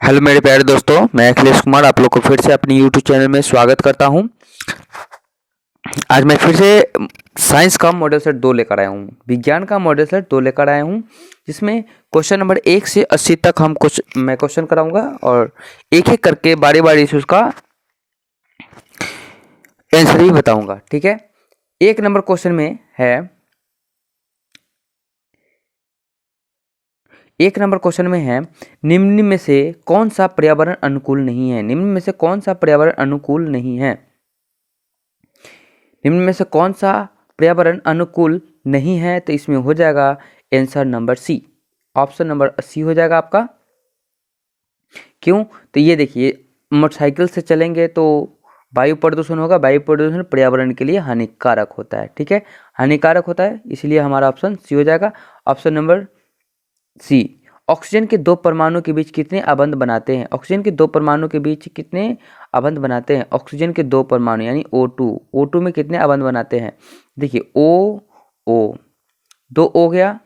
Hello मेरे प्यारे दोस्तों, मैं अखिलेश कुमार आप लोग को फिर से अपनी यूट्यूब चैनल में स्वागत करता हूं। आज मैं फिर से साइंस का मॉडल सेट 2 लेकर आया हूं, विज्ञान का मॉडल सेट 2 लेकर आया हूं, जिसमें क्वेश्चन नंबर 1 से 80 तक मैं क्वेश्चन कराऊंगा और एक एक करके बारी बारी से उसका आंसर भी बताऊंगा। ठीक है, 1 नंबर क्वेश्चन में है, 1 नंबर क्वेश्चन में है, निम्न में से कौन सा पर्यावरण अनुकूल नहीं है। निम्न में से कौन सा पर्यावरण अनुकूल नहीं है। निम्न में से कौन सा पर्यावरण अनुकूल नहीं है, तो इसमें हो जाएगा answer number C, option number C हो जाएगा आपका। क्यों? तो ये देखिए, मोटरसाइकिल से चलेंगे तो वायु प्रदूषण होगा, वायु प्रदूषण पर्यावरण के लिए हानिकारक होता है। ठीक है, हानिकारक होता है, इसलिए हमारा ऑप्शन सी हो जाएगा, ऑप्शन नंबर सी। ऑक्सीजन के 2 परमाणु के बीच कितने अबंध बनाते हैं। ऑक्सीजन के 2 परमाणु के बीच कितने अबंध बनाते हैं। ऑक्सीजन के 2 परमाणु यानी O2 में कितने अबंध बनाते हैं। देखिए O 2 हो गया।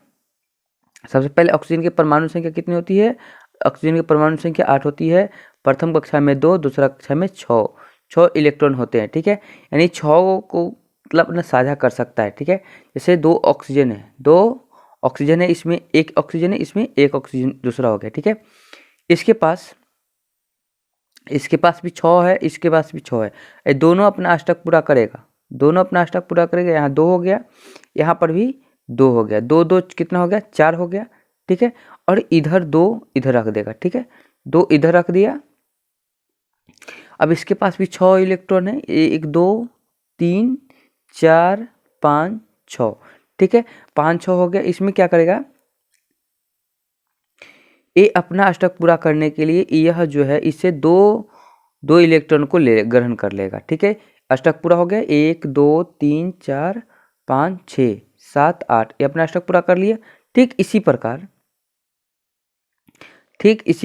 सबसे पहले ऑक्सीजन की परमाणु संख्या कितनी होती है। ऑक्सीजन की परमाणु संख्या 8 होती है। प्रथम कक्षा में 2, दूसरा कक्षा में 6 इलेक्ट्रॉन होते हैं। ठीक है, यानी 6 को मतलब अपना साझा कर सकता है। ठीक है, जैसे 2 ऑक्सीजन है, 2 ऑक्सीजन है, इसमें 1 ऑक्सीजन है, इसमें 1 ऑक्सीजन दूसरा हो गया। ठीक है, इसके पास भी 6 है, इसके पास भी 6 है। ये दोनों अपना अष्टक पूरा करेगा, दोनों अपना अष्टक पूरा करेगा। यहाँ 2 हो गया, यहाँ पर भी 2 हो गया, 2 2 कितना हो गया, 4 हो गया। ठीक है, और इधर 2 इधर रख देगा। ठीक है, 2 इधर रख दिया। अब इसके पास भी 6 इलेक्ट्रॉन है, 1 2 3 4 5 6। ठीक है, 5 6 हो गया। इसमें क्या करेगा, ये अपना अष्टक पूरा करने के लिए यह जो है इससे 2 इलेक्ट्रॉन को ग्रहण कर लेगा। ठीक है, अष्टक पूरा हो गया, 1 2 3 4 5 6 7 8, ये अपना अष्टक पूरा कर लिया। ठीक इसी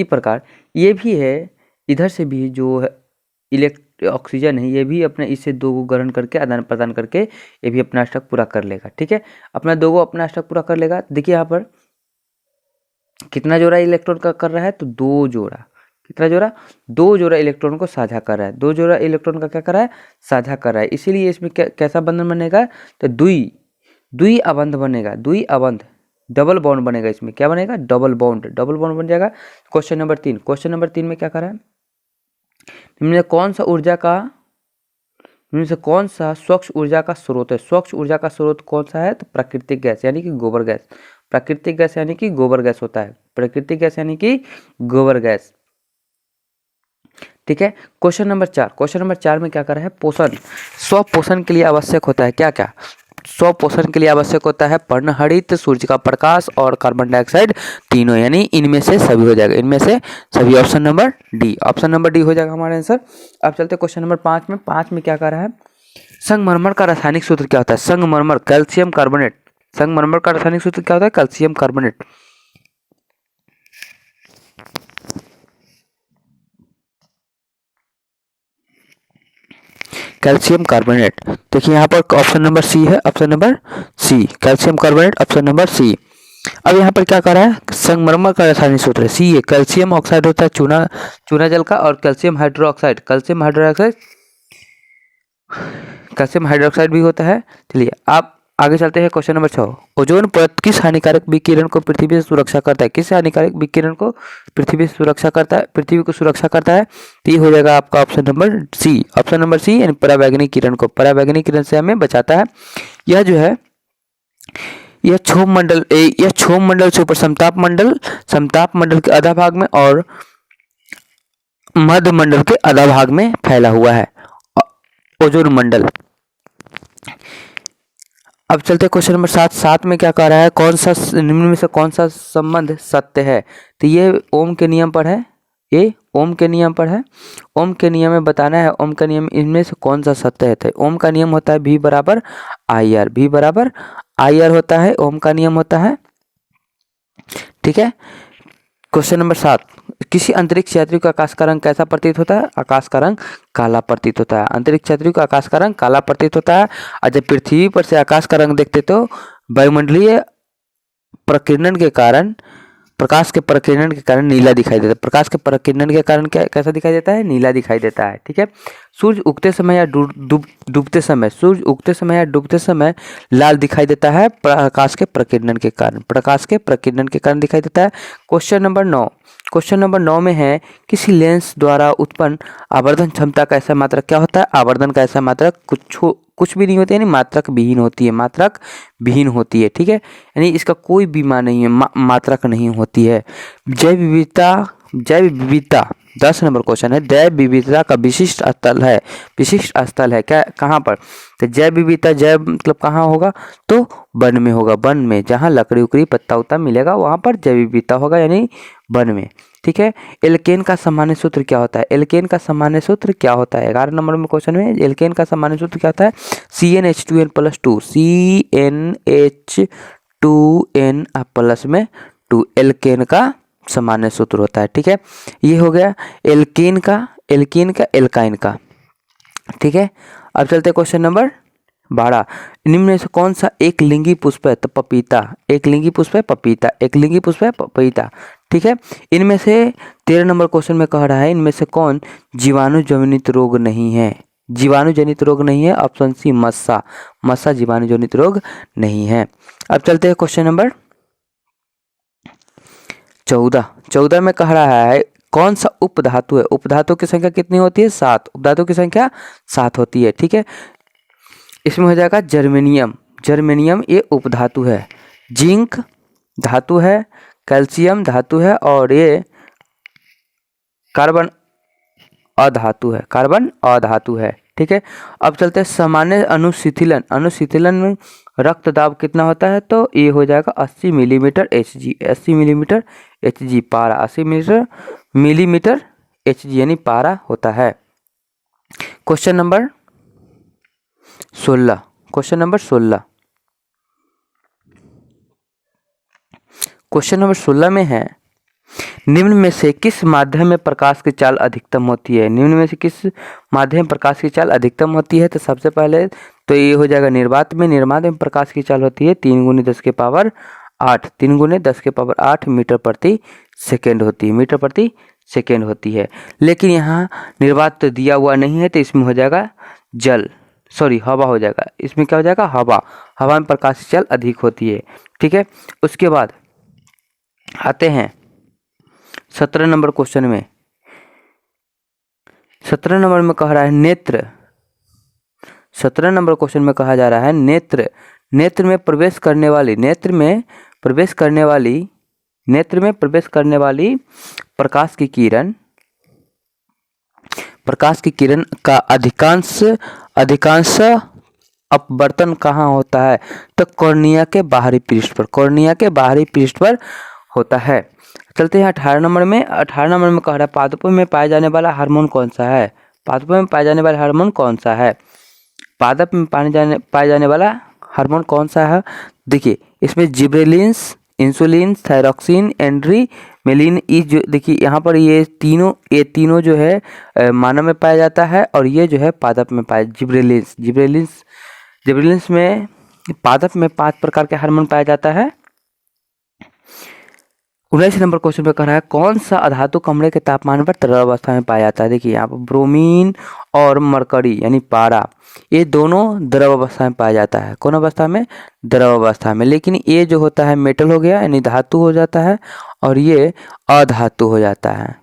प्रकार ये भी है, इधर से भी जो है ऑक्सीजन है, ये भी अपने इससे 2 को ग्रहण करके आदान प्रदान करके ये भी अपना अष्टक पूरा कर लेगा। ठीक है, अपना 2 को अपना अष्टक पूरा कर लेगा। देखिए यहाँ पर कितना जोड़ा इलेक्ट्रॉन का कर रहा है, तो 2 जोड़ा। कितना जोड़ा, 2 जोड़ा इलेक्ट्रॉन को साझा कर रहा है। 2 जोड़ा इलेक्ट्रॉन का क्या कर रहा है, साझा कर रहा है। इसीलिए इसमें कैसा बंधन बनेगा, तो द्वि अबंध बनेगा, द्वि अबंध, डबल बॉन्ड बनेगा। इसमें क्या बनेगा, डबल बॉन्ड बन जाएगा। क्वेश्चन नंबर 3 में क्या कर रहा है, निम्न से कौन सा स्वच्छ ऊर्जा का स्रोत है। स्वच्छ ऊर्जा का स्रोत कौन सा है, तो प्राकृतिक गैस यानी कि गोबर गैस। प्राकृतिक गैस यानी कि गोबर गैस होता है, प्राकृतिक गैस यानी कि गोबर गैस। ठीक है, क्वेश्चन नंबर 4 में क्या कर रहा है, पोषण। स्वपोषण के लिए आवश्यक होता है क्या क्या। स्वपोषण के लिए आवश्यक होता है पर्णहरित, सूर्य का प्रकाश और कार्बन डाइऑक्साइड, तीनों, यानी इनमें से सभी हो जाएगा, इनमें से सभी। ऑप्शन नंबर डी हो जाएगा हमारा आंसर। अब चलते क्वेश्चन नंबर 5 में क्या कर रहा है, संगमरमर का रासायनिक सूत्र क्या होता है। संगमरमर कैल्शियम कार्बोनेट, संगमरमर का रासायनिक सूत्र क्या होता है, कैल्शियम कार्बोनेट। कैल्शियम कार्बोनेट, देखिए यहाँ पर ऑप्शन नंबर सी है, option number C, calcium carbonate, option number C. अब यहाँ पर क्या कर रहा है, संगमरमर का रासायनिक सूत्र है सी है, कैल्शियम ऑक्साइड होता है चूना जल का, और कैल्शियम हाइड्रोक्साइड भी होता है। चलिए आप आगे चलते हैं, क्वेश्चन नंबर 6। ओजोन परत किस हानिकारक विकिरण को पृथ्वी से सुरक्षा करता है। किस हानिकारक विकिरण को पृथ्वी से सुरक्षा करता है, पृथ्वी को सुरक्षा करता है, तो ये हो जाएगा आपका option number C, option number C, यानी परावैंगनिक किरण को, परावैंगनिक किरण से हमें बचाता है। यह जो है, यह क्षोभ मंडल से ऊपर समताप मंडल के आधा भाग में और मध्य मंडल के आधा भाग में फैला हुआ है ओजोन मंडल। अब चलते क्वेश्चन नंबर 7 में क्या कह रहा है, निम्न में से कौन सा संबंध सत्य है। तो ये ओम के नियम पर है, ये ओम के नियम पर है। ओम के नियम में बताना है, ओम का नियम इनमें से कौन सा सत्य है। तो ओम का नियम होता है V बराबर आई आर होता है, ओम का नियम होता है। ठीक है, क्वेश्चन नंबर 7, किसी अंतरिक्ष यात्री को आकाश का रंग कैसा प्रतीत होता है। आकाश का रंग काला प्रतीत होता है। अंतरिक्ष यात्री को आकाश का रंग काला प्रतीत होता है। और जब पृथ्वी पर से आकाश का रंग देखते तो वायुमंडलीय प्रकीर्णन के कारण प्रकाश के प्रकिरण के कारण नीला दिखाई देता है। प्रकाश के प्रकिरण के कारण क्या कैसा दिखाई देता है? नीला दिखाई देता है। ठीक है। सूर्य उगते समय या डूबते समय, सूर्य उगते समय या डूबते समय लाल दिखाई देता है प्रकाश के प्रकिरण के कारण। प्रकाश के प्रकिरण के कारण दिखाई देता है। क्वेश्चन नंबर 9, क्वेश्चन नंबर 9 में है किसी लेंस द्वारा उत्पन्न आवर्धन क्षमता का ऐसा मात्रक क्या होता है? आवर्धन का ऐसा मात्रक कुछ भी नहीं होती है, यानी मात्रक विहीन होती है, मात्रक विहीन होती है। ठीक है, यानी इसका कोई भी मान नहीं है, मात्रक नहीं होती है। जैव विविधता 10 नंबर क्वेश्चन है। जैव विविधता का विशिष्ट स्थल है, विशिष्ट स्थल है क्या, कहाँ पर? तो जैव विविधता, जैव मतलब कहाँ होगा? तो वन में होगा, वन में जहाँ लकड़ी उकड़ी पत्ता उत्ता मिलेगा वहाँ पर जैव विविधता होगा, यानी वन में। ठीक है। एल्केन का सामान्य सूत्र क्या होता है? एल्केन का सामान्य सूत्र क्या होता है? 11 नंबर में क्वेश्चन में एल्केन का सामान्य सूत्र क्या होता है? CnH2n+2, CnH2n प्लस में 2 एल्केन का सामान्य सूत्र होता है। ठीक है, ये हो गया एल्केन का, एल्काइन का। ठीक है, अब चलते हैं क्वेश्चन नंबर 12। निम्न में से कौन सा एक लिंगी पुष्प है? तो पपीता। एक लिंगी पुष्प है पपीता, एक लिंगी पुष्प है पपीता। ठीक है, इनमें से 13 नंबर क्वेश्चन में कह रहा है इनमें से कौन जीवाणु जनित रोग नहीं है? जीवाणु जनित रोग नहीं है, ऑप्शन सी मस्सा। मस्सा जीवाणु जनित रोग नहीं है। अब चलते हैं क्वेश्चन नंबर 14। 14 में कह रहा है कौन सा उपधातु है? उपधातु की संख्या कितनी होती है? 7। उपधातु की संख्या 7 होती है। ठीक है, इसमें हो जाएगा जर्मेनियम। जर्मेनियम ये उपधातु है। जिंक धातु है, कैल्शियम धातु है और ये कार्बन अधातु है, कार्बन अधातु है। ठीक है, अब चलते हैं सामान्य अनुशीतलन। अनुशीतलन में रक्त दाब कितना होता है? तो ये हो जाएगा 80 मिलीमीटर Hg। 80 मिलीमीटर Hg पारा, 80 मिलीमीटर Hg यानी पारा होता है। Question number 16। Question number 16। Question number 16 में है निम्न में से किस माध्यम में प्रकाश की चाल अधिकतम होती है? निम्न में से किस माध्यम में प्रकाश की चाल अधिकतम होती है? तो सबसे पहले तो ये हो जाएगा निर्वात में। निर्वात में प्रकाश की चाल होती है 3 × 10⁸ 3 × 10⁸ मीटर प्रति सेकेंड होती है, मीटर प्रति सेकेंड होती है। लेकिन यहाँ निर्वात तो दिया हुआ नहीं है, तो इसमें हो जाएगा हवा हो जाएगा। इसमें क्या हो जाएगा? हवा। हवा में प्रकाश की चाल अधिक होती है। ठीक है, उसके बाद आते हैं 17 नंबर क्वेश्चन में। 17 नंबर में कह रहा है नेत्र। 17 नंबर क्वेश्चन में कहा जा रहा है नेत्र। नेत्र में प्रवेश करने वाली प्रकाश की किरण का अधिकांश अपवर्तन कहाँ होता है? तो कॉर्निया के बाहरी पृष्ठ पर होता है। चलते हैं 18 नंबर में। 18 नंबर में कह रहा है पादपों में पाया जाने वाला हार्मोन कौन सा है? पादपों में पाया जाने वाला हार्मोन कौन सा है? पादप में पाया जाने वाला हार्मोन कौन सा है? देखिए इसमें जिब्रेलिन्स, इंसुलिन, थायरॉक्सिन, एड्रीनलिन, जो देखिए यहाँ पर ये तीनों जो है मानव में पाया जाता है और ये जो है पादप में पाया। जिब्रेलिन्स में पादप में 5 प्रकार के हार्मोन पाया जाता है। 19 नंबर क्वेश्चन पे कह रहा है कौन सा अधातु कमरे के तापमान पर तरल अवस्था में पाया जाता है? देखिए यहाँ पर ब्रोमीन और मरकरी यानी पारा, ये दोनों द्रव अवस्था में पाया जाता है। कौन अवस्था में? द्रव अवस्था में। लेकिन ये जो होता है मेटल हो गया यानी धातु हो जाता है और ये अधातु हो जाता है।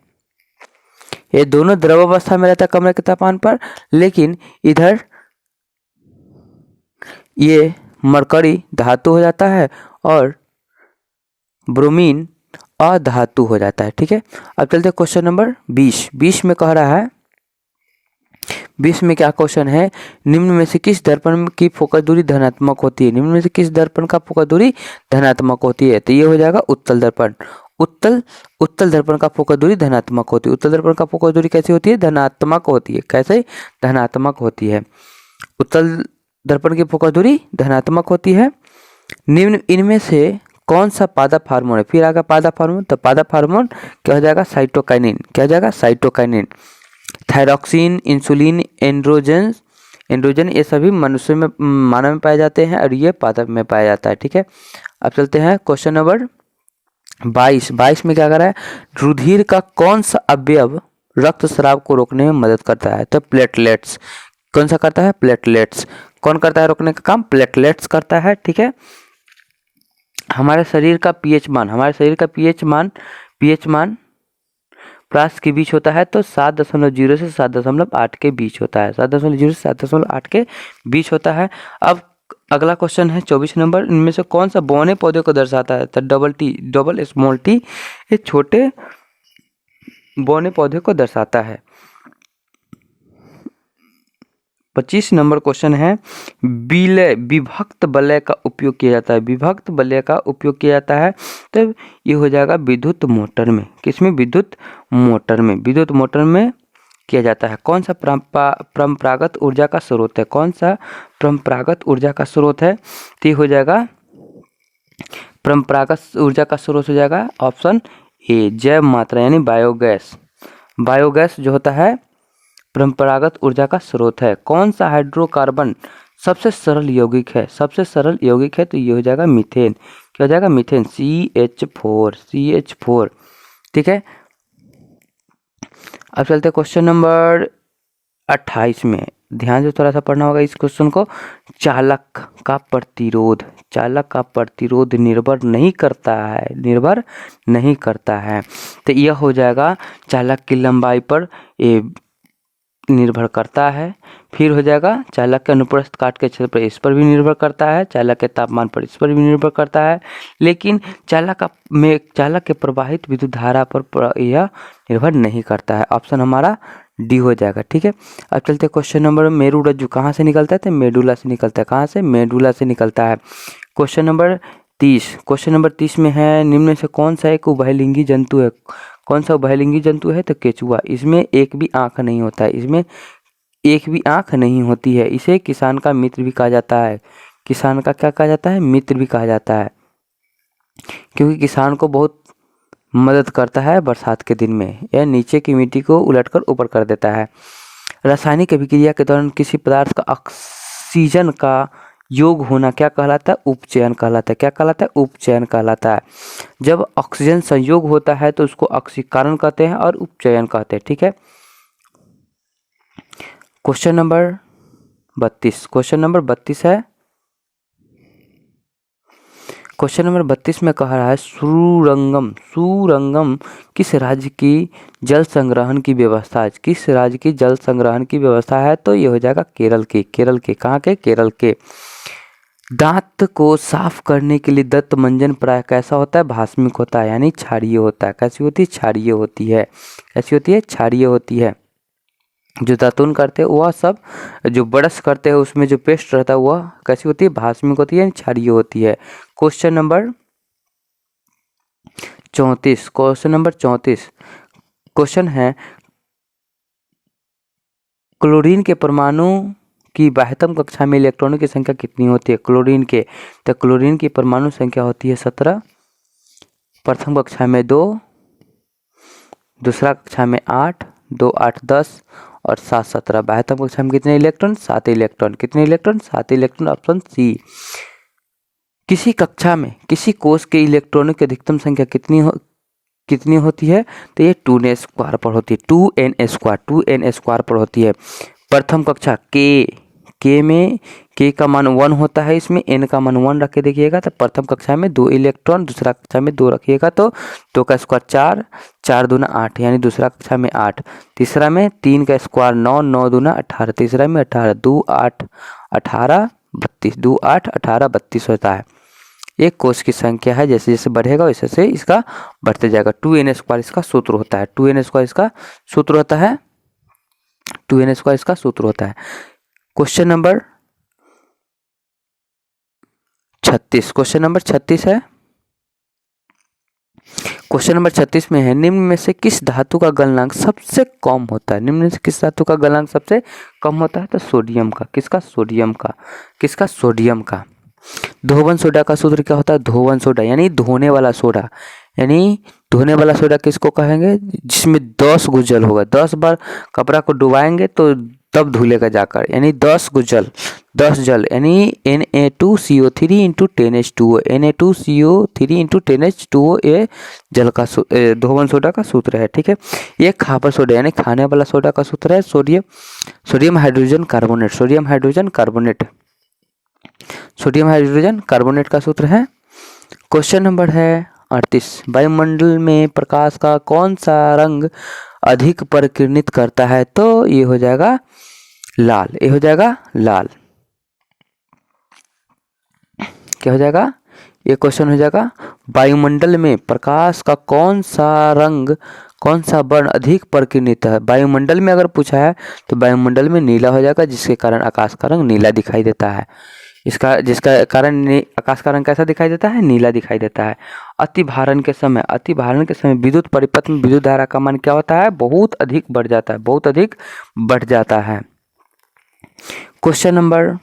ये दोनों द्रव अवस्था में रहता है कमरे के तापमान पर, लेकिन इधर ये मरकरी धातु हो जाता है और ब्रोमीन अधातु हो जाता है। ठीक है, अब चलते हैं क्वेश्चन नंबर 20। 20 में कह रहा है 20 में क्या क्वेश्चन है? निम्न में से किस दर्पण की फोकस दूरी धनात्मक होती है? निम्न में से किस दर्पण का फोकस दूरी धनात्मक होती है? तो ये हो जाएगा उत्तल दर्पण। उत्तल दर्पण का फोकस दूरी धनात्मक होती है। उत्तल दर्पण का फोकस दूरी कैसी होती है? धनात्मक होती है। कैसे? धनात्मक होती है। उत्तल दर्पण की फोकस दूरी धनात्मक होती है। निम्न इनमें से कौन सा पादप हार्मोन है? फिर आगे पादप हार्मोन, तो पादप हार्मोन क्या हो जाएगा? साइटोकाइनिन। क्या हो जाएगा? साइटोकाइनिन। थायरॉक्सिन, इंसुलिन, एंड्रोजन ये सभी मनुष्य में, मानव में पाए जाते हैं और ये पादप में पाया जाता है। ठीक है, अब चलते हैं क्वेश्चन नंबर 22 22 में क्या कर रहा है, रुधिर का कौन सा अवयव रक्त स्राव को रोकने में मदद करता है, तो प्लेटलेट्स। कौन सा करता है, प्लेटलेट्स। कौन करता है रोकने का काम, प्लेटलेट्स करता है, ठीक है। हमारे शरीर का पीएच मान, हमारे शरीर का पीएच मान प्रास के बीच होता है, तो 7.0 से 7.8 के बीच होता है, 7.0 से 7.8 के बीच होता है। अब अगला क्वेश्चन है 24 नंबर, इनमें से कौन सा बौने पौधे को दर्शाता है, तो डबल स्मॉल टी, ये छोटे बौने पौधे को दर्शाता है। 25 नंबर क्वेश्चन है, विलय विभक्त वलय का उपयोग किया जाता है, विभक्त वलय का उपयोग किया जाता है, तो ये हो जाएगा विद्युत मोटर में। किसमें, विद्युत मोटर में, विद्युत मोटर में किया जाता है। कौन सा परंपरागत ऊर्जा का स्रोत है, कौन सा परंपरागत ऊर्जा का स्रोत है, तो ये हो जाएगा परंपरागत ऊर्जा का स्रोत हो जाएगा ऑप्शन ए, जैव मात्रा यानी बायोगैस। बायोगैस जो होता है परंपरागत ऊर्जा का स्रोत है। कौन सा हाइड्रोकार्बन सबसे सरल यौगिक है, सबसे सरल यौगिक है, तो ये हो जाएगा मीथेन। क्या हो जाएगा, मीथेन, CH4, ठीक है। अब चलते हैं क्वेश्चन नंबर 28 में, ध्यान से थोड़ा सा पढ़ना होगा इस क्वेश्चन को। चालक का प्रतिरोध, चालक का प्रतिरोध निर्भर नहीं करता है, निर्भर नहीं करता है, तो यह हो जाएगा चालक की लंबाई पर ये निर्भर करता है। फिर हो जाएगा चालक के अनुप्रस्थ काट के क्षेत्र पर, इस पर भी निर्भर करता है, चालक के तापमान पर, इस पर भी निर्भर करता है, लेकिन चालक के प्रवाहित विद्युत धारा पर यह निर्भर नहीं करता है। ऑप्शन हमारा डी हो जाएगा, ठीक है। अब चलते क्वेश्चन नंबर, मेरुरज्जु कहाँ से निकलता है, तो मेडुला से निकलता है। कहाँ से, मेडुला से निकलता है। क्वेश्चन नंबर 30, क्वेश्चन नंबर 30 में है, निम्न में से कौन सा एक उभयलिंगी जंतु है, कौन सा उभयलिंगी जंतु है, तो केचुआ। इसमें एक भी आंख नहीं होता है, इसमें एक भी आंख नहीं होती है। इसे किसान का मित्र भी कहा जाता है, किसान का क्या कहा जाता है, मित्र भी कहा जाता है, क्योंकि किसान को बहुत मदद करता है बरसात के दिन में। यह नीचे की मिट्टी को उलटकर ऊपर कर देता है। रासायनिक अभिक्रिया के दौरान किसी पदार्थ का ऑक्सीजन का योग होना क्या कहलाता है, उपचयन कहलाता है। क्या कहलाता है, उपचयन कहलाता है। जब ऑक्सीजन संयोग होता है तो उसको ऑक्सीकरण कहते हैं और उपचयन कहते हैं, ठीक है। क्वेश्चन नंबर 32, क्वेश्चन नंबर 32 है, क्वेश्चन नंबर 32 में कह रहा है, सुरंगम किस राज्य की जल संग्रहण की व्यवस्था है, किस राज्य की जल संग्रहण की व्यवस्था है, तो ये हो जाएगा केरल के। केरल के, कहाँ के, केरल के। दांत को साफ करने के लिए दंत मंजन प्राय कैसा होता है, भास्मिक होता है, यानी क्षारीय होता है। कैसी होती है, क्षारीय होती है। कैसी होती है, क्षारीय होती है। जो दातुन करते हैं वह सब, जो ब्रश करते हैं उसमें जो पेस्ट रहता है वह कैसी होती है, भास्मिक होती है, क्षारीय होती है। Question number 34, question number 34 question है, क्लोरीन के परमाणु की बाह्यतम कक्षा में इलेक्ट्रॉनों की संख्या कितनी होती है, क्लोरीन के, तो क्लोरीन की परमाणु संख्या होती है 17, प्रथम कक्षा में 2, दूसरा कक्षा में 8, 2 8 10 और 7 17। बाह्यतम कक्षा में कितने इलेक्ट्रॉन, 7 इलेक्ट्रॉन। कितने इलेक्ट्रॉन, 7 इलेक्ट्रॉन, ऑप्शन सी। किसी कक्षा में किसी कोष के इलेक्ट्रॉनों की अधिकतम संख्या कितनी होती है, तो ये 2n स्क्वायर पर होती है, 2n स्क्वायर पर होती है। प्रथम कक्षा के में के का मान 1 होता है, इसमें n का मान 1 रख के देखिएगा, तो प्रथम कक्षा में 2 इलेक्ट्रॉन, दूसरा कक्षा में 2 रखिएगा तो 2 का स्क्वायर 4, 4 दूना 8, यानी दूसरा कक्षा में 8, तीसरा में 3 का स्क्वायर 9, 9 दूना 18, तीसरा में 18, 2 8 18 32, 2 8 18 32 होता है। एक कोष की संख्या है, जैसे जैसे बढ़ेगा वैसे से इसका बढ़ते जाएगा। 2n स्क्वायर इसका सूत्र होता है, 2n स्क्वायर इसका सूत्र होता है, 2n स्क्वायर इसका सूत्र होता है। क्वेश्चन नंबर 36, क्वेश्चन नंबर 36 है, क्वेश्चन नंबर 36 में है, निम्न में से किस धातु का गलनांक सबसे कम होता है, निम्न में से किस धातु का गलनांक सबसे कम होता है, तो सोडियम का। किसका, सोडियम का। किसका, सोडियम का। धोवन सोडा का सूत्र क्या होता है, धोवन सोडा यानी धोने वाला सोडा, यानी धोने वाला सोडा किसको कहेंगे, जिसमें 10 गुजल होगा, 10 बार कपड़ा को डुबाएंगे तो तब धुलेगा जाकर, यानी 10 जल यानी Na2CO3 into 10H2O, Na2CO3 into 10H2O ये जल का धोवन सोडा का सूत्र है। ठीक है, ये खापर सोडा यानी खाने वाला सोडा का सूत्र है सोडियम हाइड्रोजन कार्बोनेट का सूत्र है। क्वेश्चन नंबर है 38, वायुमंडल में प्रकाश का कौन सा रंग अधिक परिकिरणित करता है? तो ये हो जाएगा लाल, ये हो जाएगा लाल। क्या हो जाएगा? ये क्वेश्चन हो जाएगा वायुमंडल में प्रकाश का कौन सा वर्ण अधिक परिकिरणित है। वायुमंडल में अगर पूछा है तो वायुमंडल में नीला हो जाएगा, जिसके कारण आकाश का रंग नीला दिखाई देता है। जिसका कारण आकाश का रंग कैसा दिखाई देता है? नीला दिखाई देता है। अति भारण के समय विद्युत परिपथ में विद्युत धारा का मान क्या होता है? बहुत अधिक बढ़ जाता है। क्वेश्चन नंबर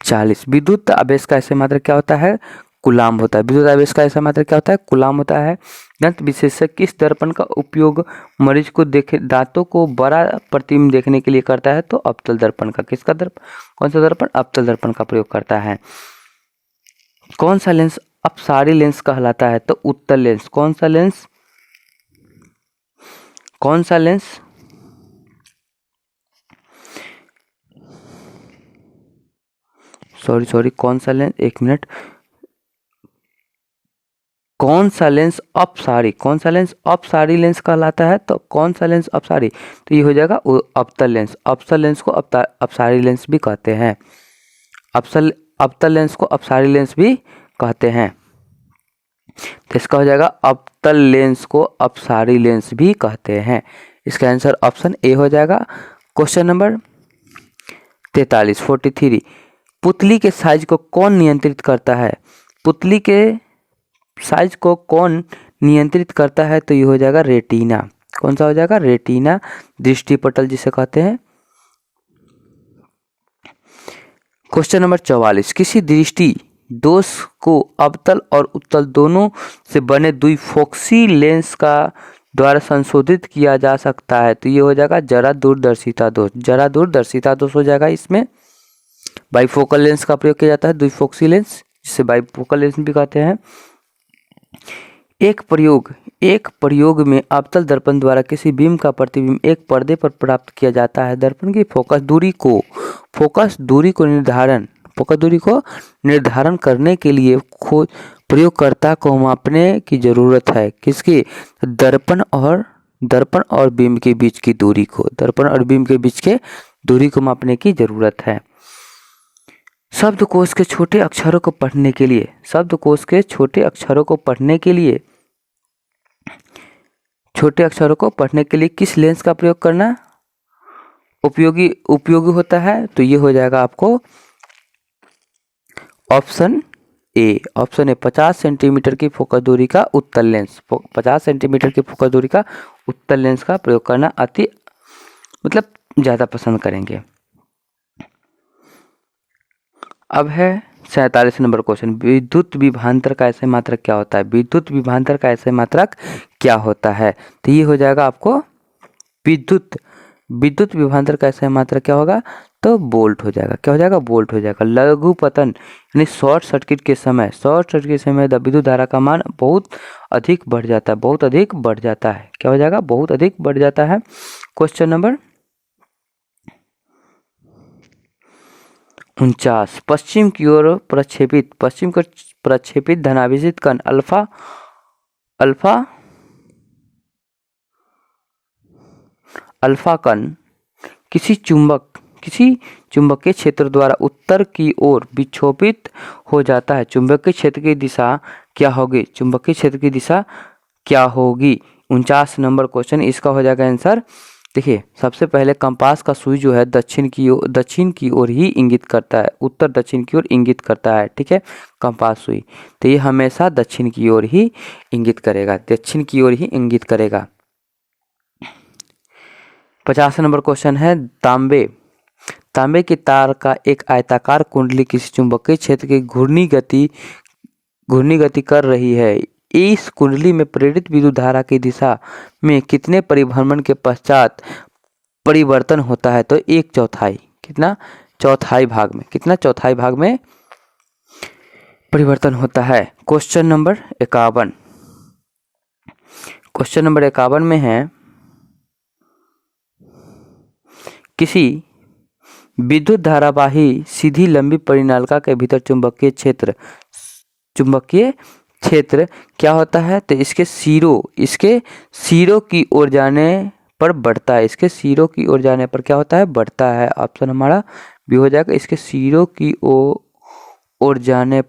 40, विद्युत आवेश का ऐसे मात्रक क्या होता है? कूलाम होता है। विद्युत आवेश का ऐसा मात्रक क्या होता है? कूलाम होता है। दंत विशेषज्ञ किस दर्पण का उपयोग मरीज को दांतों को बड़ा प्रतिबिंब देखने के लिए करता है? तो अवतल दर्पण का। किसका दर्पण? कौन सा दर्पण? अवतल दर्पण का प्रयोग करता है। कौन सा लेंस अपसारी लेंस कहलाता है? तो उत्तल लेंस। कौन सा लेंस? कौन सा लेंस? सॉरी कौन सा लेंस? एक मिनट। कौन सा लेंस अपसारी लेंस कहलाता है? तो कौन सा लेंस अपसारी? तो ये हो जाएगा अवतल लेंस। अवतल लेंस को अपसारी लेंस भी कहते हैं। अवतल लेंस को अपसारी लेंस भी कहते हैं। तो इसका हो जाएगा अवतल लेंस को अपसारी लेंस भी कहते हैं। इसका आंसर ऑप्शन ए हो जाएगा। क्वेश्चन नंबर 43 पुतली के साइज को कौन नियंत्रित करता है? पुतली के साइज को कौन नियंत्रित करता है? तो ये हो जाएगा रेटिना। कौन सा हो जाएगा? रेटिना, दृष्टिपटल जिसे कहते हैं। क्वेश्चन नंबर 44 किसी दृष्टि दोष को अवतल और उत्तल दोनों से बने द्विफोक्सी लेंस का द्वारा संशोधित किया जा सकता है? तो ये हो जाएगा जरा दूरदर्शिता दोष हो जाएगा। इसमें बाइफोकल लेंस का प्रयोग किया जाता है, द्विफोक्सी लेंस जिसे बाइफोकल लेंस भी कहते हैं। एक प्रयोग में अवतल दर्पण द्वारा किसी बीम का प्रतिबिंब एक पर्दे पर प्राप्त किया जाता है। दर्पण की फोकस दूरी को निर्धारण करने के लिए प्रयोगकर्ता को मापने की जरूरत है। किसकी? दर्पण और बीम के बीच की दूरी को मापने की जरूरत है। शब्दकोश के छोटे अक्षरों को पढ़ने के लिए किस लेंस का प्रयोग करना उपयोगी होता है? तो ये हो जाएगा आपको ऑप्शन ए 50 सेंटीमीटर की फोकस दूरी का उत्तल लेंस। 50 सेंटीमीटर की फोकस दूरी का उत्तल लेंस का प्रयोग करना ज्यादा पसंद करेंगे। अब है 47 नंबर क्वेश्चन, विद्युत विभवांतर का ऐसे मात्रक क्या होता है? तो ये हो जाएगा आपको विद्युत विभवांतर का ऐसे मात्रक क्या होगा? तो वोल्ट हो जाएगा। क्या हो जाएगा? वोल्ट हो जाएगा। लघु पतन यानी शॉर्ट सर्किट के समय विद्युत धारा का मान बहुत अधिक बढ़ जाता है। क्या हो जाएगा? बहुत अधिक बढ़ जाता है। क्वेश्चन नंबर 49 पश्चिम की ओर प्रक्षेपित धनावेशित कण अल्फा कण किसी चुंबकीय क्षेत्र द्वारा उत्तर की ओर विक्षोभित हो जाता है। चुंबकीय क्षेत्र की दिशा क्या होगी? 49 नंबर क्वेश्चन, इसका हो जाएगा आंसर। देखिए, सबसे पहले कंपास का सुई जो है दक्षिण की ओर ही इंगित करता है, उत्तर दक्षिण की ओर इंगित करता है। ठीक है, कंपास सुई, तो ये हमेशा दक्षिण की ओर ही इंगित करेगा। 50 नंबर क्वेश्चन है, तांबे की तार का एक आयताकार कुंडली किसी चुंबकीय क्षेत्र की घूर्णी गति कर रही है। इस कुंडली में प्रेरित विद्युत धारा की दिशा में कितने परिभ्रमण के पश्चात परिवर्तन होता है? तो 1/4। कितना? चौथाई भाग में। कितना? चौथाई भाग में परिवर्तन होता है। Question number 51। क्वेश्चन नंबर 51 में है, किसी विद्युत धारावाही सीधी लंबी परिनालिका के भीतर चुंबकीय क्षेत्र क्या होता है? तो इसके सिरों की ओर जाने पर बढ़ता है। इसके सिरों की ओर जाने पर क्या होता है? बढ़ता है। ऑप्शन हमारा बी हो जाएगा। इसके सिरों की ओर जाने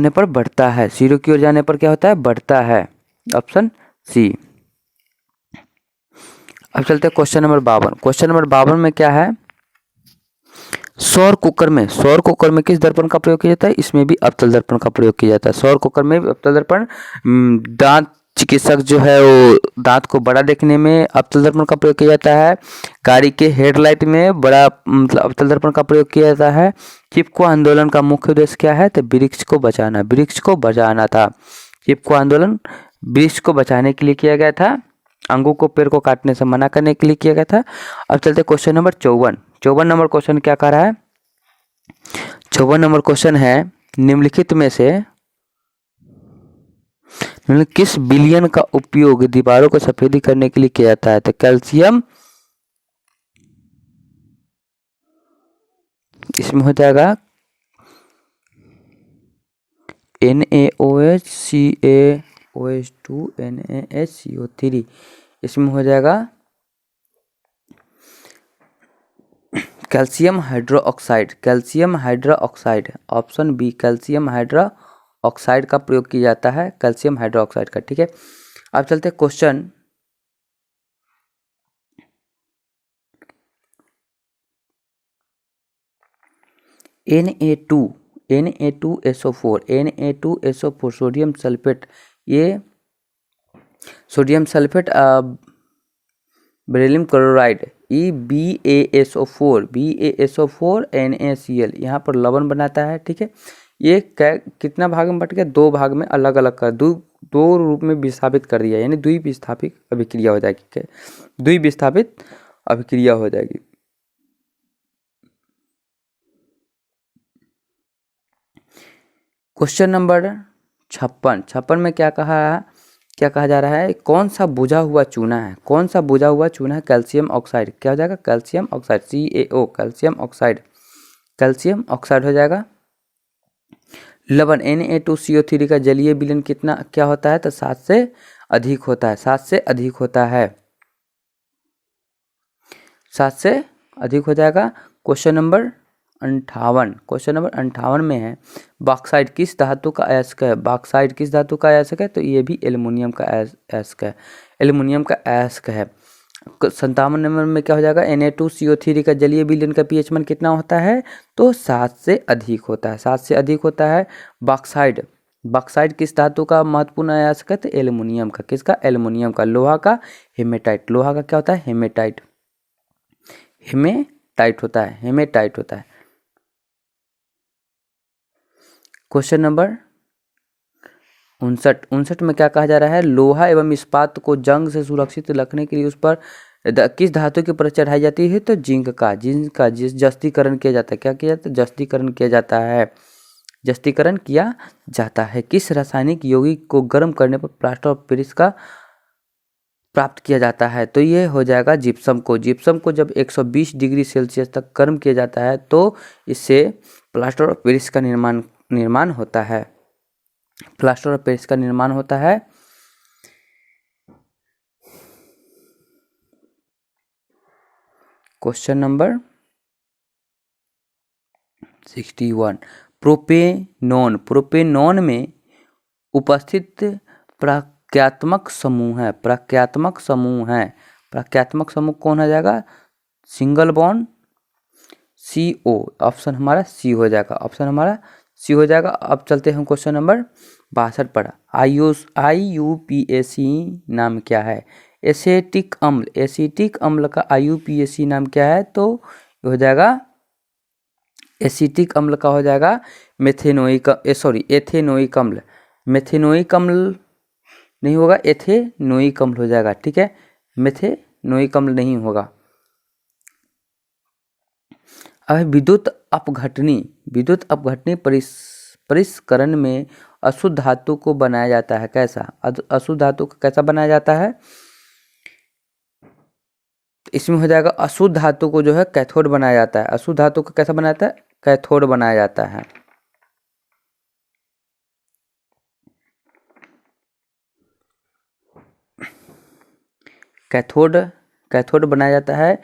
पर बढ़ता है। सिरों की ओर जाने पर क्या होता है? बढ़ता है। Option C. अब चलते हैं क्वेश्चन नंबर 52। क्वेश्चन नंबर 52 में क्या है? सौर कुकर में किस दर्पण का प्रयोग किया जाता है? इसमें भी अवतल दर्पण का प्रयोग किया जाता है। सौर कुकर में अवतल दर्पण, दांत चिकित्सक जो है वो दांत को बड़ा देखने में अवतल दर्पण का प्रयोग किया जाता है। गाड़ी के हेडलाइट में बड़ा मतलब अवतल दर्पण का प्रयोग किया जाता है। चिपको आंदोलन का मुख्य उद्देश्य क्या है? तो वृक्ष को बचाना था। चिपको आंदोलन वृक्ष को बचाने के लिए किया गया था। अंगों को पेड़ को काटने से मना करने के लिए किया गया था। अब चलते क्वेश्चन नंबर 54। 54 नंबर क्वेश्चन क्या कह रहा है? 54 नंबर क्वेश्चन है, निम्नलिखित में से किस विलयन का उपयोग दीवारों को सफेदी करने के लिए किया जाता है? तो कैल्शियम, इसमें हो जाएगा NaOH CaOH2 NaHCO3। इसमें हो जाएगा calcium hydroxide. Option B, calcium hydroxide का प्रयोग किया जाता है। कैल्शियम हाइड्रोक्साइड का। ठीक है। अब चलते क्वेश्चन Na2SO4 सोडियम सल्फेट। ये sodium sulphate beryllium chloride BaSO4 NaCl यहाँ पर लवण बनाता है। ठीक है। ये कितना भाग में बट गया? 2 भाग में अलग अलग कर दो रूप में विस्थापित कर दिया, यानी द्विविस्थापित अभिक्रिया हो जाएगी। द्विविस्थापित अभिक्रिया हो जाएगी। क्वेश्चन नंबर 56 में क्या कहा जा रहा है? कौन सा बुझा हुआ चूना है? Calcium oxide. क्या हो जाएगा? Calcium oxide CaO, calcium oxide हो जाएगा। लवण Na2CO3 का जलीय विलयन क्या होता है? तो 7 से अधिक होता है। 7 से अधिक हो जाएगा। क्वेश्चन नंबर 58 में है, बॉक्साइट किस धातु का अयस्क है? तो ये भी एल्युमिनियम का अयस्क है। 57 नंबर में क्या हो जाएगा? Na2CO3 का जलीय विलयन का pH मान कितना होता है? तो 7 से अधिक होता है। बॉक्साइट किस धातु का महत्वपूर्ण अयस्क है? तो एल्युमिनियम का। किसका? एल्युमिनियम का। लोहा का हेमेटाइट। लोहा का क्या होता है? हेमेटाइट होता है। क्वेश्चन नंबर 59 में क्या कहा जा रहा है? लोहा एवं इस्पात को जंग से सुरक्षित रखने के लिए उस पर किस धातु की परत चढ़ाई जाती है? तो जिंक का जस्तीकरण किया जाता है। क्या किया जाता है? जस्तीकरण किया जाता है। किस रासायनिक यौगिक को गर्म करने पर प्लास्टर ऑफ पेरिस का प्राप्त किया जाता है? तो ये हो जाएगा जिप्सम को। जब 120 डिग्री सेल्सियस तक गर्म किया जाता है तो इससे प्लास्टर ऑफ पेरिस का निर्माण होता है। क्वेश्चन नंबर 61, प्रोपेनॉन में उपस्थित प्रक्रियात्मक समूह कौन हो जाएगा? Single bond CO। ऑप्शन हमारा सी हो जाएगा। अब चलते हैं क्वेश्चन नंबर 62 पर। IUPAC नाम क्या है? एसिटिक अम्ल का IUPAC नाम क्या है? तो हो जाएगा एसिटिक अम्ल का हो जाएगा एथेनोइक अम्ल। मेथेनोइक अम्ल नहीं होगा, एथेनोइक अम्ल हो जाएगा। ठीक है, मेथेनोइक अम्ल नहीं होगा। अब विद्युत अपघटनी परिष्करण में अशुद्ध धातु को बनाया जाता है। कैसा? अशुद्ध धातु को कैसा बनाया जाता है? इसमें हो जाएगा अशुद्ध धातु को जो है कैथोड बनाया जाता है। अशुद्ध धातु को कैसा बनाया जाता है? कैथोड बनाया जाता है। कैथोड बनाया जाता है।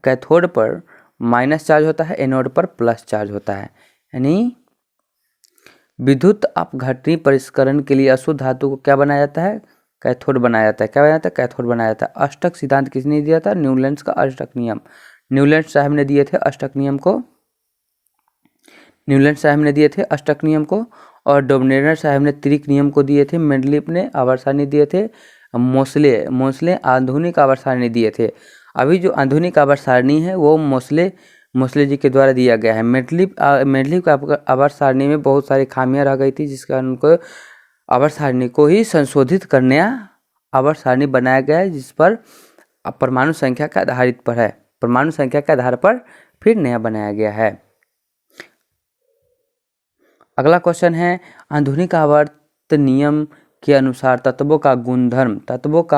कैथोड पर माइनस चार्ज होता है, एनोड पर प्लस चार्ज होता है। यानी विद्युत अपघटनी परिष्करण के लिए अशुद्ध धातु को क्या बनाया जाता है? कैथोड बनाया जाता है। क्या बनाया जाता है? कैथोड बनाया जाता है। अष्टक सिद्धांत किसने दिया था? न्यूलैंड्स का अष्टक नियम। न्यूलैंड्स साहब ने दिए थे अष्टक नियम को। और डोबनेयर साहब ने त्रिक नियम को दिए थे। मेंडलीफ ने आवर्त सारणी दिए थे। मोसले आधुनिक आवर्त सारणी दिए थे। अभी जो आधुनिक आवर्त सारणी है वो मोसले जी के द्वारा दिया गया है। मेंडलीफ का आवर्त सारणी में बहुत सारी खामियां रह गई थी, जिस कारण उनको आवर्त सारणी को ही संशोधित करने आवर्त सारणी बनाया गया है, जिस पर परमाणु संख्या के आधारित पर है। परमाणु संख्या के आधार पर फिर नया बनाया गया है। अगला क्वेश्चन है, आधुनिक आवर्त नियम के अनुसार तत्वों का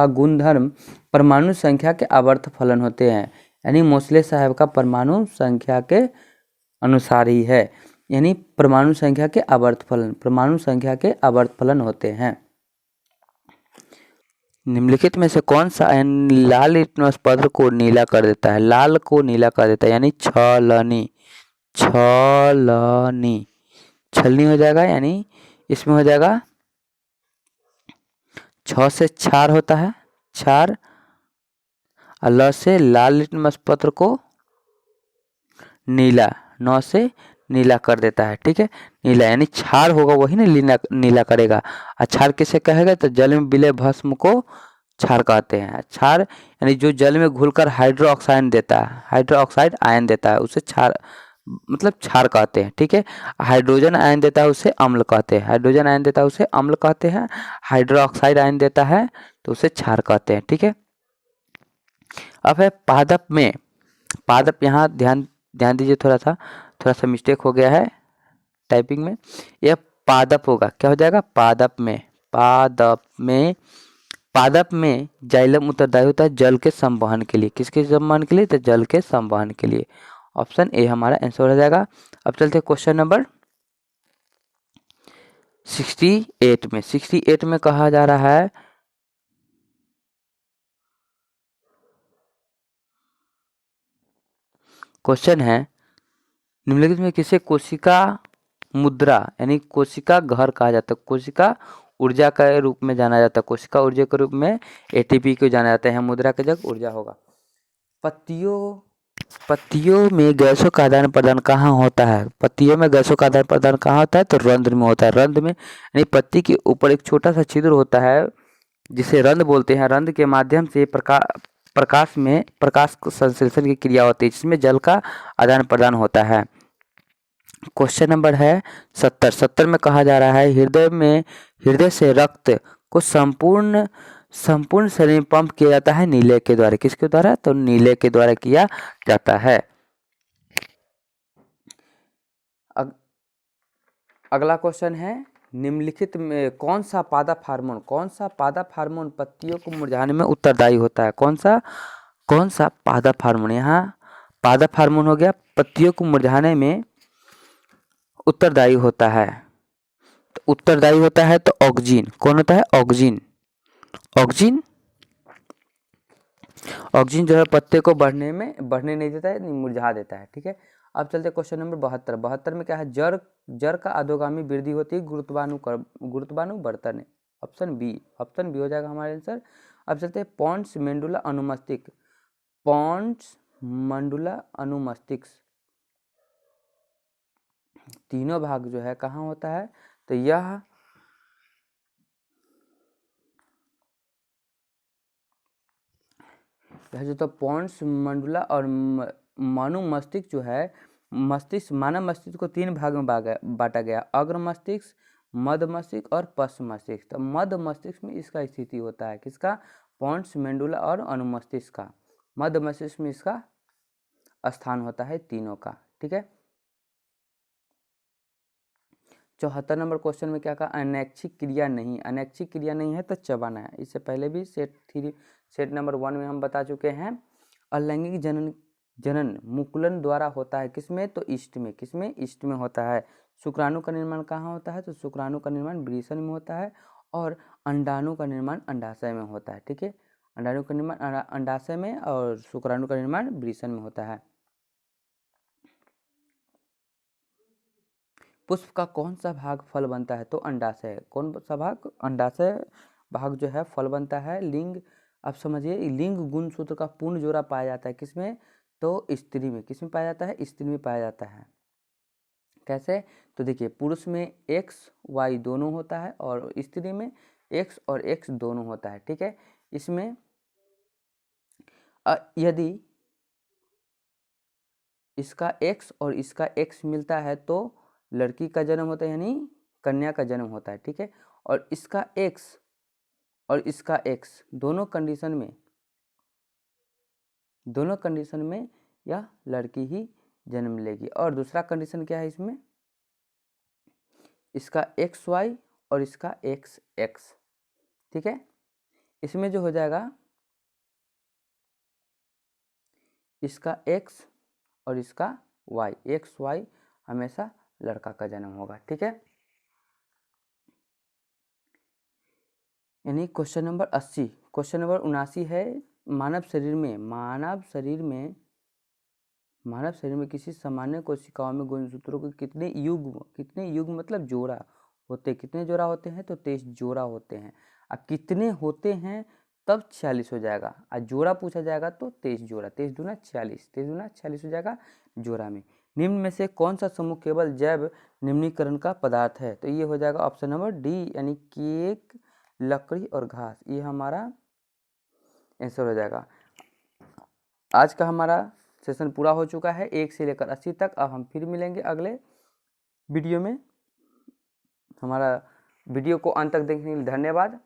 गुणधर्म परमाणु संख्या के आवर्त फलन होते हैं। यानी मोसले साहब का परमाणु संख्या के अनुसार ही है। यानी परमाणु संख्या के आवर्त फलन होते हैं। निम्नलिखित में से कौन सा आयन लाल लिटमस पत्र को नीला कर देता है? लाल को नीला कर देता है, यानी छलनी हो जाएगा। यानी इसमें हो जाएगा 6 से क्षार होता है, क्षार, और ल से लाल लिटमस पत्र को नीला, 9 से नीला कर देता है। ठीक है, नीला यानी क्षार होगा वही ना नीला करेगा। और क्षार किसे कहेगा? तो जल में विलय भस्म को क्षार कहते हैं। क्षार यानी जो जल में घुलकर हाइड्रोक्साइड आयन देता है उसे क्षार कहते हैं। ठीक है, हाइड्रोजन आयन देता है उसे अम्ल कहते हैं। हाइड्रोक्साइड आयन देता है तो उसे क्षार कहते हैं। ठीक है, अब है पादप। यहाँ ध्यान दीजिए, थोड़ा सा मिस्टेक हो गया है टाइपिंग में। यह पादप होगा। क्या हो जाएगा? पादप में जाइलम उत्तरदायी होता है जल के संवहन के लिए। किसके संवहन के लिए? तो जल के संवहन के लिए। ऑप्शन ए हमारा आंसर हो जाएगा। अब चलते हैं क्वेश्चन नंबर 68 में कहा जा रहा है, क्वेश्चन है, निम्नलिखित में किसे कोशिका मुद्रा यानी कोशिका घर कहा जाता है? कोशिका ऊर्जा के रूप में जाना जाता है। कोशिका ऊर्जा के रूप में एटीपी को जाना जाता है। मुद्रा की जगह ऊर्जा होगा। पत्तियों में गैसों का आदान प्रदान कहाँ होता है? तो रंध्र में होता है। रंध्र में यानी पत्ती के ऊपर एक छोटा सा छिद्र होता है जिसे रंध्र बोलते हैं। रंध्र के माध्यम से प्रकाश संश्लेषण की क्रिया होती है, जिसमें जल का आदान प्रदान होता है। क्वेश्चन नंबर है 70 में कहा जा रहा है, हृदय से रक्त को संपूर्ण शरीर में पंप किया जाता है नीले के द्वारा। किसके द्वारा? तो नीले के द्वारा किया जाता है। अगला क्वेश्चन है, निम्नलिखित में कौन सा पादप हार्मोन पत्तियों को मुरझाने में उत्तरदायी होता है? कौन सा पादप हार्मोन? यहाँ पादप हार्मोन हो गया, पत्तियों को मुरझाने में उत्तरदायी होता है। तो ऑक्सीजन। कौन होता है? ऑक्सीजन जो है पत्ते को बढ़ने नहीं देता है, मुरझा देता है। ठीक है, अब चलते क्वेश्चन नंबर 72 में क्या है? जड़ का अधोगामी वृद्धि होती है गुरुत्वानुवर्तन। ऑप्शन बी हो जाएगा हमारा आंसर। अब चलते हैं पॉन्स मंडुला अनुमस्तिष्क तीनों भाग जो है कहाँ होता है? तो यह जो तो पॉन्स मंडुला और मानव मस्तिष्क जो है, मस्तिष्क, मानव मस्तिष्क को 3 भाग में बांटा गया, अग्र मस्तिष्क, मध्य मस्तिष्क और पश्च मस्तिष्क। तो मध्य मस्तिष्क में इसका स्थिति होता है, किसका? पोन्स मेडुला और अनुमस्तिष्क का। मध्य मस्तिष्क में इसका स्थान होता है तीनों का, ठीक है। 74 नंबर क्वेश्चन में क्या कहा? अनैच्छिक क्रिया नहीं, अनैच्छिक क्रिया नहीं है तो चबाना है। इससे पहले भी सेट नंबर 1 में हम बता चुके हैं। अलैंगिक जनन मुकुलन द्वारा होता है, किसमें? तो ईस्ट में। किसमें? ईस्ट में होता है। शुक्राणु का निर्माण कहाँ होता है? तो शुक्राणु का निर्माण वृषण में होता है और अंडाणु का निर्माण अंडाशय में होता है, ठीक है। अंडाणु का निर्माण अंडाशय में और शुक्राणु का निर्माण वृषण में होता है। पुष्प का कौन सा भाग फल बनता है? तो अंडाशय। कौन सा भाग? अंडाशय भाग जो है फल बनता है। लिंग, आप समझिए, लिंग गुणसूत्र का पूर्ण जोड़ा पाया जाता है किसमें? तो स्त्री में। किसमें पाया जाता है? स्त्री में पाया जाता है। कैसे? तो देखिए, पुरुष में एक्स वाई दोनों होता है और स्त्री में एक्स और एक्स दोनों होता है, ठीक है। इसमें यदि इसका एक्स और इसका एक्स मिलता है तो लड़की का जन्म होता है, यानी कन्या का जन्म होता है, ठीक है। और इसका एक्स और इसका एक्स दोनों कंडीशन में यह लड़की ही जन्म लेगी। और दूसरा कंडीशन क्या है इसमें? इसका एक्स वाई और इसका एक्स एक्स, ठीक है। इसमें जो हो जाएगा, इसका एक्स और इसका वाई, एक्स वाई हमेशा लड़का का जन्म होगा, ठीक है। यानी क्वेश्चन नंबर 80। क्वेश्चन नंबर 79 है, मानव शरीर में किसी सामान्य कोशिकाओं में गुणसूत्रों के कितने युग्म मतलब जोड़ा होते, कितने जोड़ा होते हैं? तो 23 जोड़ा होते हैं। अब कितने होते हैं तब 46 हो जाएगा, आज जोड़ा पूछा जाएगा तो 23 जोड़ा, 23 दूना 46, 23 दूना 46 हो जाएगा जोड़ा में। निम्न में से कौन सा समूह केवल जैव निम्नीकरण का पदार्थ है? तो ये हो जाएगा ऑप्शन नंबर डी, यानी केक, लकड़ी और घास, ये हमारा आंसर हो जाएगा। आज का हमारा सेशन पूरा हो चुका है 1 से लेकर 80 तक। अब हम फिर मिलेंगे अगले वीडियो में। हमारा वीडियो को अंत तक देखने के लिए धन्यवाद।